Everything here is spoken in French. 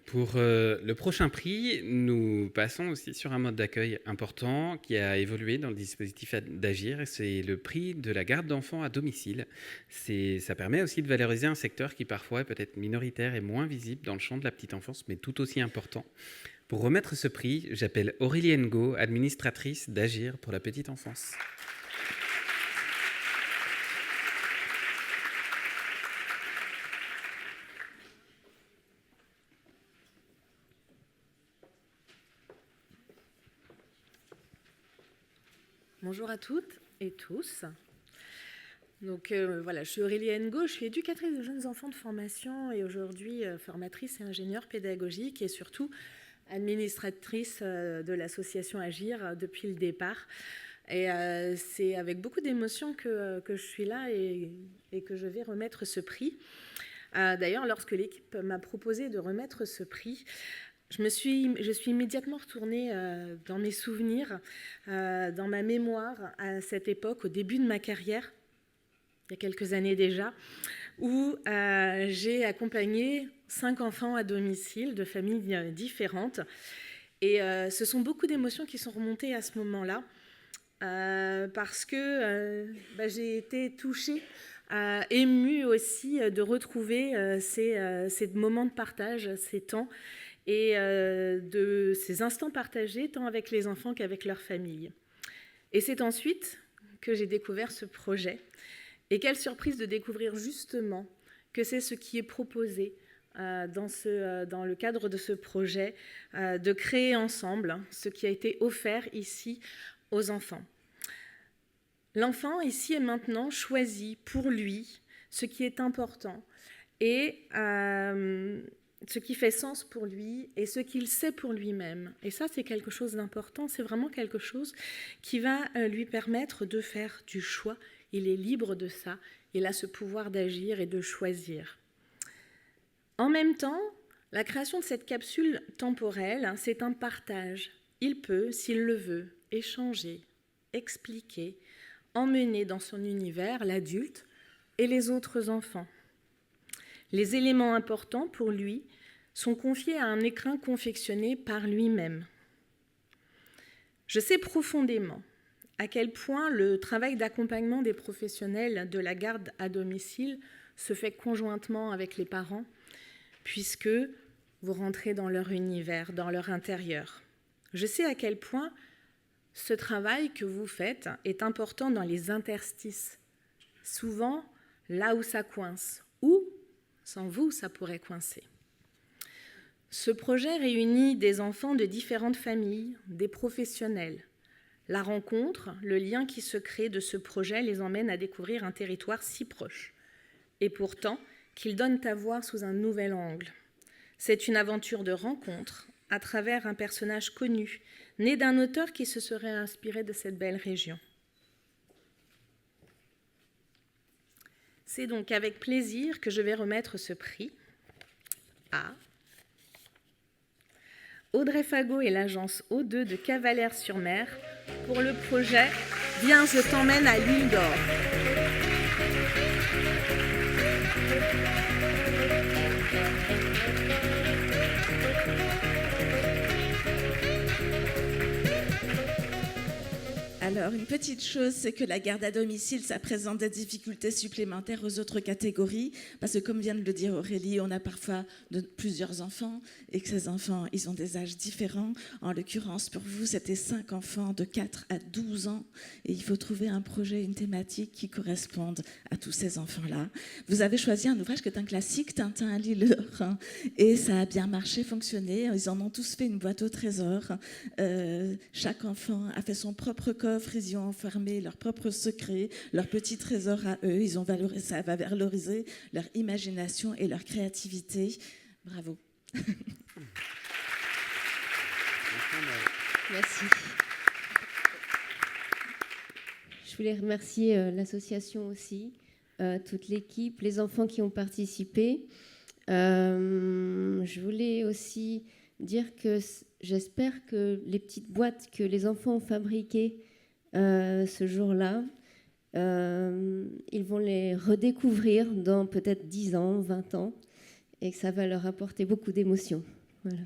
Pour le prochain prix, nous passons aussi sur un mode d'accueil important qui a évolué dans le dispositif d'Agir. C'est le prix de la garde d'enfants à domicile. Ça permet aussi de valoriser un secteur qui parfois est peut-être minoritaire et moins visible dans le champ de la petite enfance, mais tout aussi important. Pour remettre ce prix, j'appelle Aurélie Ngo, administratrice d'Agir pour la petite enfance. Bonjour à toutes et tous. Donc voilà, je suis Aurélie Ngo, je suis éducatrice de jeunes enfants de formation et aujourd'hui formatrice et ingénieure pédagogique et surtout administratrice de l'association Agir depuis le départ. Et c'est avec beaucoup d'émotion que je suis là et que je vais remettre ce prix. D'ailleurs, lorsque l'équipe m'a proposé de remettre ce prix, je suis immédiatement retournée dans mes souvenirs, dans ma mémoire, à cette époque, au début de ma carrière, il y a quelques années déjà, où j'ai accompagné 5 enfants à domicile de familles différentes. Et ce sont beaucoup d'émotions qui sont remontées à ce moment-là, parce que j'ai été touchée, émue aussi de retrouver ces moments de partage, ces temps, et de ces instants partagés tant avec les enfants qu'avec leur famille. Et c'est ensuite que j'ai découvert ce projet. Et quelle surprise de découvrir justement que c'est ce qui est proposé dans le cadre de ce projet, de créer ensemble ce qui a été offert ici aux enfants. L'enfant, ici et maintenant, choisit pour lui ce qui est important et ce qui fait sens pour lui et ce qu'il sait pour lui-même. Et ça, c'est quelque chose d'important, c'est vraiment quelque chose qui va lui permettre de faire du choix. Il est libre de ça, il a ce pouvoir d'agir et de choisir. En même temps, la création de cette capsule temporelle, c'est un partage. Il peut, s'il le veut, échanger, expliquer, emmener dans son univers l'adulte et les autres enfants. Les éléments importants pour lui sont confiés à un écrin confectionné par lui-même. Je sais profondément à quel point le travail d'accompagnement des professionnels de la garde à domicile se fait conjointement avec les parents, puisque vous rentrez dans leur univers, dans leur intérieur. Je sais à quel point ce travail que vous faites est important dans les interstices, souvent là où ça coince, ou sans vous, ça pourrait coincer. Ce projet réunit des enfants de différentes familles, des professionnels. La rencontre, le lien qui se crée de ce projet les emmène à découvrir un territoire si proche, et pourtant qu'ils donnent à voir sous un nouvel angle. C'est une aventure de rencontre à travers un personnage connu, né d'un auteur qui se serait inspiré de cette belle région. C'est donc avec plaisir que je vais remettre ce prix à Audrey Fagot et l'agence O2 de Cavalère-sur-Mer pour le projet « Viens, je t'emmène à l'île d'Or ». Alors, une petite chose, c'est que la garde à domicile, ça présente des difficultés supplémentaires aux autres catégories, parce que comme vient de le dire Aurélie, on a parfois plusieurs enfants, et que ces enfants, ils ont des âges différents. En l'occurrence, pour vous, c'était 5 enfants de 4 à 12 ans, et il faut trouver un projet, une thématique qui corresponde à tous ces enfants-là. Vous avez choisi un ouvrage qui est un classique, Tintin à l'île d'Or, et ça a bien marché, fonctionné. Ils en ont tous fait une boîte au trésor. Chaque enfant a fait son propre coffre. Ils y ont enfermé leurs propres secrets, leurs petits trésors à eux. Ça va valoriser leur imagination et leur créativité. Bravo. Merci. Je voulais remercier l'association aussi, toute l'équipe, les enfants qui ont participé. Je voulais aussi dire que j'espère que les petites boîtes que les enfants ont fabriquées ce jour-là, ils vont les redécouvrir dans peut-être 10 ans, 20 ans. et que ça va leur apporter beaucoup d'émotions. Voilà.